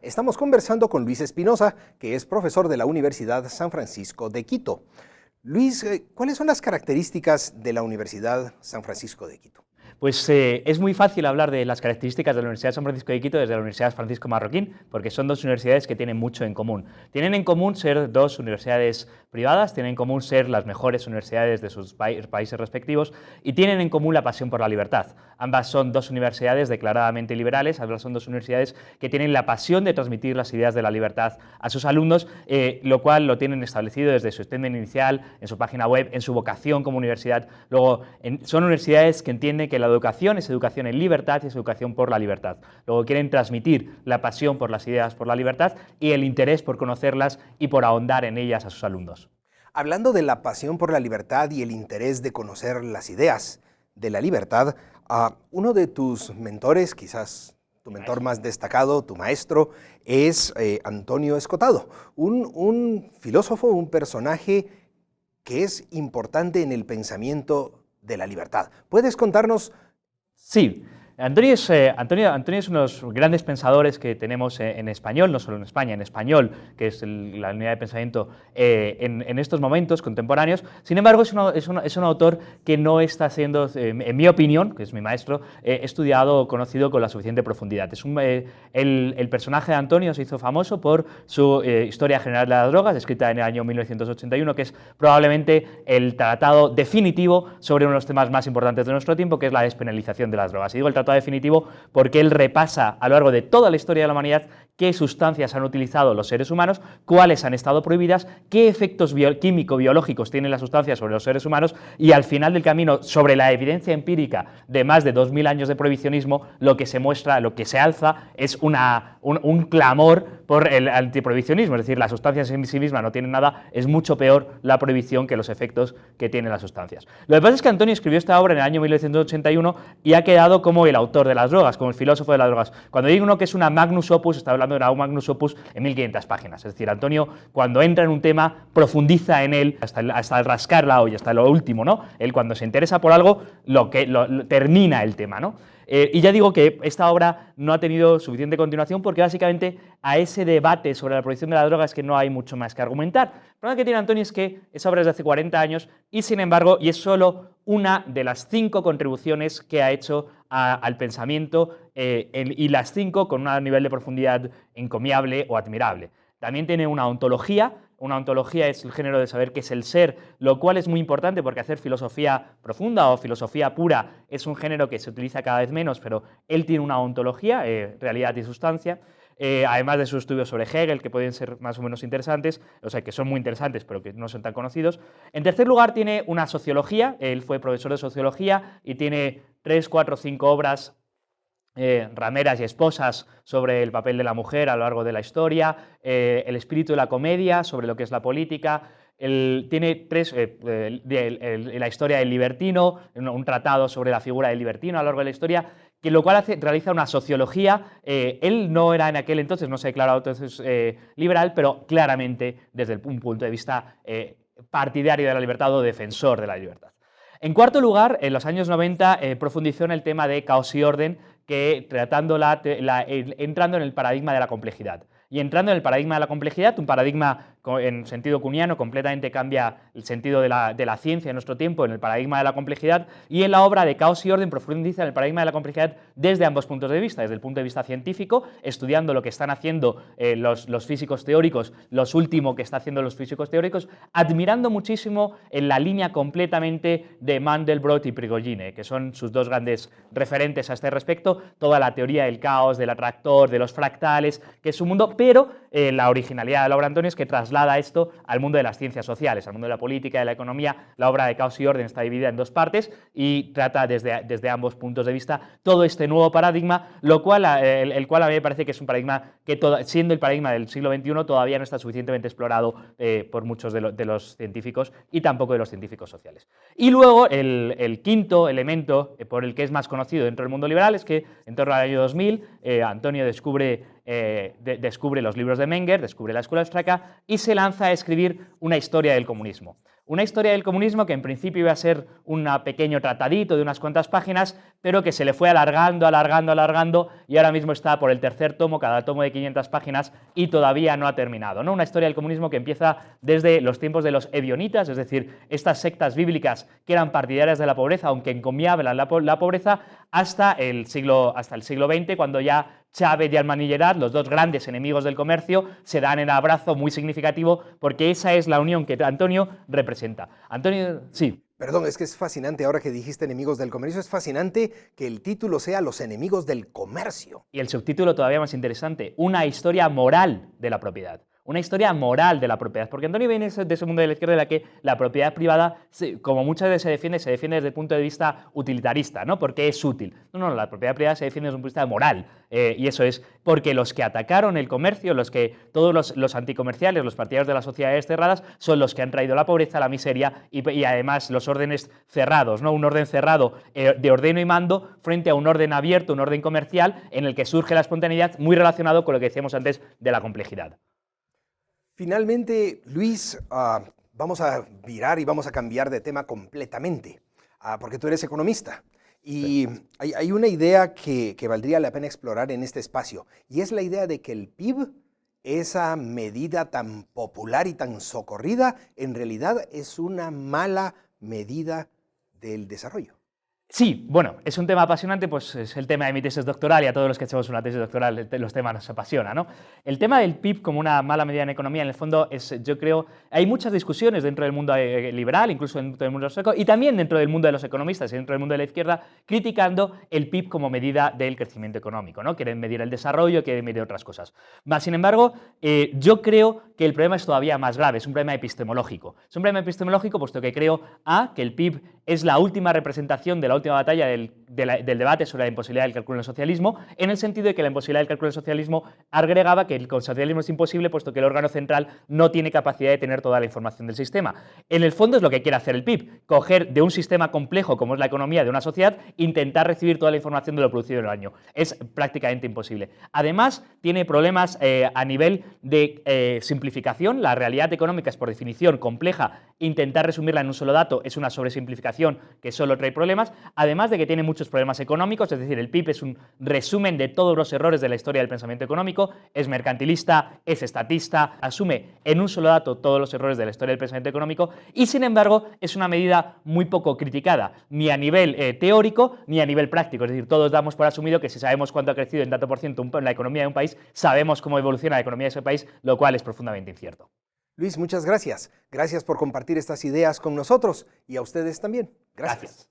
Estamos conversando con Luis Espinosa, que es profesor de la Universidad San Francisco de Quito. Luis, ¿cuáles son las características de la Universidad San Francisco de Quito? Pues es muy fácil hablar de las características de la Universidad San Francisco de Quito desde la Universidad Francisco Marroquín, porque son dos universidades que tienen mucho en común. Tienen en común ser dos universidades privadas, tienen en común ser las mejores universidades de sus países respectivos y tienen en común la pasión por la libertad. Ambas son dos universidades declaradamente liberales, ambas son dos universidades que tienen la pasión de transmitir las ideas de la libertad a sus alumnos, lo cual lo tienen establecido desde su statement inicial, en su página web, en su vocación como universidad. Luego, son universidades que entienden que la educación es educación en libertad y es educación por la libertad. Luego quieren transmitir la pasión por las ideas por la libertad y el interés por conocerlas y por ahondar en ellas a sus alumnos. Hablando de la pasión por la libertad y el interés de conocer las ideas de la libertad, uno de tus mentores, quizás tu mentor más destacado, tu maestro, es Antonio Escotado, un filósofo, un personaje que es importante en el pensamiento de la libertad. ¿Puedes contarnos? Sí, Antonio es uno de los grandes pensadores que tenemos en español, no solo en España, en español, que es la unidad de pensamiento en estos momentos contemporáneos. Sin embargo, es un autor que no está siendo, en mi opinión, que es mi maestro, estudiado o conocido con la suficiente profundidad. El personaje de Antonio se hizo famoso por su Historia General de las Drogas, escrita en el año 1981, que es probablemente el tratado definitivo sobre uno de los temas más importantes de nuestro tiempo, que es la despenalización de las drogas. Y digo el tratado definitivo porque él repasa a lo largo de toda la historia de la humanidad qué sustancias han utilizado los seres humanos, cuáles han estado prohibidas, qué efectos químico-biológicos tienen las sustancias sobre los seres humanos y al final del camino, sobre la evidencia empírica de más de 2000 años de prohibicionismo, lo que se muestra, lo que se alza es un clamor por el antiprohibicionismo, es decir, las sustancias en sí mismas no tienen nada, es mucho peor la prohibición que los efectos que tienen las sustancias. Lo que pasa es que Antonio escribió esta obra en el año 1981 y ha quedado como el autor de las drogas, como el filósofo de las drogas. Cuando digo uno que es una magnus opus, está hablando de una magnus opus en 1500 páginas. Es decir, Antonio, cuando entra en un tema, profundiza en él hasta el rascar la olla, hasta lo último, ¿no? Él, cuando se interesa por algo, termina el tema, ¿no? Y ya digo que esta obra no ha tenido suficiente continuación porque básicamente a ese debate sobre la prohibición de la droga es que no hay mucho más que argumentar. El problema que tiene Antonio es que esa obra es de hace 40 años y sin embargo, y es solo una de las 5 contribuciones que ha hecho al pensamiento y las 5 con un nivel de profundidad encomiable o admirable. También tiene una ontología. Una ontología es el género de saber qué es el ser, lo cual es muy importante porque hacer filosofía profunda o filosofía pura es un género que se utiliza cada vez menos, pero él tiene una ontología, realidad y sustancia, además de sus estudios sobre Hegel, que pueden ser más o menos interesantes, o sea, que son muy interesantes, pero que no son tan conocidos. En tercer lugar, tiene una sociología, él fue profesor de sociología y tiene 3, 4, 5 obras rameras y esposas sobre el papel de la mujer a lo largo de la historia, el espíritu de la comedia sobre lo que es la política, tiene 3, la historia del libertino, un tratado sobre la figura del libertino a lo largo de la historia, que lo cual realiza una sociología. Él no era en aquel entonces, no se declaraba entonces liberal, pero claramente desde un punto de vista partidario de la libertad o defensor de la libertad. En cuarto lugar, en los años 90 profundizó en el tema de caos y orden, que entrando en el paradigma de la complejidad. Y entrando en el paradigma de la complejidad, un paradigma en sentido kuhniano completamente cambia el sentido de la ciencia en nuestro tiempo en el paradigma de la complejidad, y en la obra de Caos y Orden profundiza en el paradigma de la complejidad desde ambos puntos de vista, desde el punto de vista científico, estudiando lo que están haciendo los físicos teóricos, los últimos que están haciendo los físicos teóricos, admirando muchísimo en la línea completamente de Mandelbrot y Prigogine, que son sus dos grandes referentes a este respecto, toda la teoría del caos, del atractor, de los fractales, que es un mundo, pero la originalidad de la obra de Antonio es que traslada esto al mundo de las ciencias sociales, al mundo de la política, de la economía. La obra de Caos y Orden está dividida en 2 partes y trata desde ambos puntos de vista todo este nuevo paradigma, el cual a mí me parece que es un paradigma que, siendo el paradigma del siglo XXI, todavía no está suficientemente explorado por muchos de los científicos y tampoco de los científicos sociales. Y luego el quinto elemento por el que es más conocido dentro del mundo liberal es que en torno al año 2000 Antonio descubre los libros de Menger, descubre la escuela austríaca y se lanza a escribir una historia del comunismo. Una historia del comunismo que en principio iba a ser un pequeño tratadito de unas cuantas páginas, pero que se le fue alargando, alargando, alargando, y ahora mismo está por el tercer tomo, cada tomo de 500 páginas, y todavía no ha terminado, ¿no? Una historia del comunismo que empieza desde los tiempos de los ebionitas, es decir, estas sectas bíblicas que eran partidarias de la pobreza, aunque encomiaban la pobreza, hasta el siglo XX, cuando ya Chávez y Almanillerat, los dos grandes enemigos del comercio, se dan el abrazo muy significativo, porque esa es la unión que Antonio representa. Antonio, sí. Perdón, es que es fascinante, ahora que dijiste enemigos del comercio, es fascinante que el título sea Los enemigos del comercio. Y el subtítulo todavía más interesante, una historia moral de la propiedad. Una historia moral de la propiedad, porque Antonio viene de ese mundo de la izquierda en la que la propiedad privada, como muchas veces se defiende desde el punto de vista utilitarista, ¿no? Porque es útil. No, la propiedad privada se defiende desde un punto de vista moral, y eso es porque los que atacaron el comercio, todos los anticomerciales, los partidarios de las sociedades cerradas, son los que han traído la pobreza, la miseria y además los órdenes cerrados, ¿no? Un orden cerrado de ordeno y mando frente a un orden abierto, un orden comercial en el que surge la espontaneidad, muy relacionado con lo que decíamos antes de la complejidad. Finalmente, Luis, vamos a virar y vamos a cambiar de tema completamente, porque tú eres economista. Y sí, hay una idea que valdría la pena explorar en este espacio, y es la idea de que el PIB, esa medida tan popular y tan socorrida, en realidad es una mala medida del desarrollo. Sí, bueno, es un tema apasionante, pues es el tema de mi tesis doctoral y a todos los que hacemos una tesis doctoral los temas nos apasionan, ¿no? El tema del PIB como una mala medida en economía, en el fondo, yo creo, hay muchas discusiones dentro del mundo liberal, incluso dentro del mundo de los y también dentro del mundo de los economistas y dentro del mundo de la izquierda, criticando el PIB como medida del crecimiento económico, ¿no? Quieren medir el desarrollo, quieren medir otras cosas. Sin embargo, yo creo que el problema es todavía más grave, es un problema epistemológico. Es un problema epistemológico puesto que creo, que el PIB es la última representación de la última batalla del debate sobre la imposibilidad del cálculo en el socialismo, en el sentido de que la imposibilidad del cálculo en el socialismo agregaba que el socialismo es imposible puesto que el órgano central no tiene capacidad de tener toda la información del sistema. En el fondo es lo que quiere hacer el PIB, coger de un sistema complejo como es la economía de una sociedad, intentar recibir toda la información de lo producido en el año. Es prácticamente imposible. Además, tiene problemas a nivel de simplificación. La realidad económica es por definición compleja. Intentar resumirla en un solo dato es una sobresimplificación que solo trae problemas, además de que tiene muchos problemas económicos, es decir, el PIB es un resumen de todos los errores de la historia del pensamiento económico, es mercantilista, es estatista, asume en un solo dato todos los errores de la historia del pensamiento económico y, sin embargo, es una medida muy poco criticada, ni a nivel teórico ni a nivel práctico, es decir, todos damos por asumido que si sabemos cuánto ha crecido en tanto por ciento la economía de un país, sabemos cómo evoluciona la economía de ese país, lo cual es profundamente incierto. Luis, muchas gracias. Gracias por compartir estas ideas con nosotros y a ustedes también. Gracias.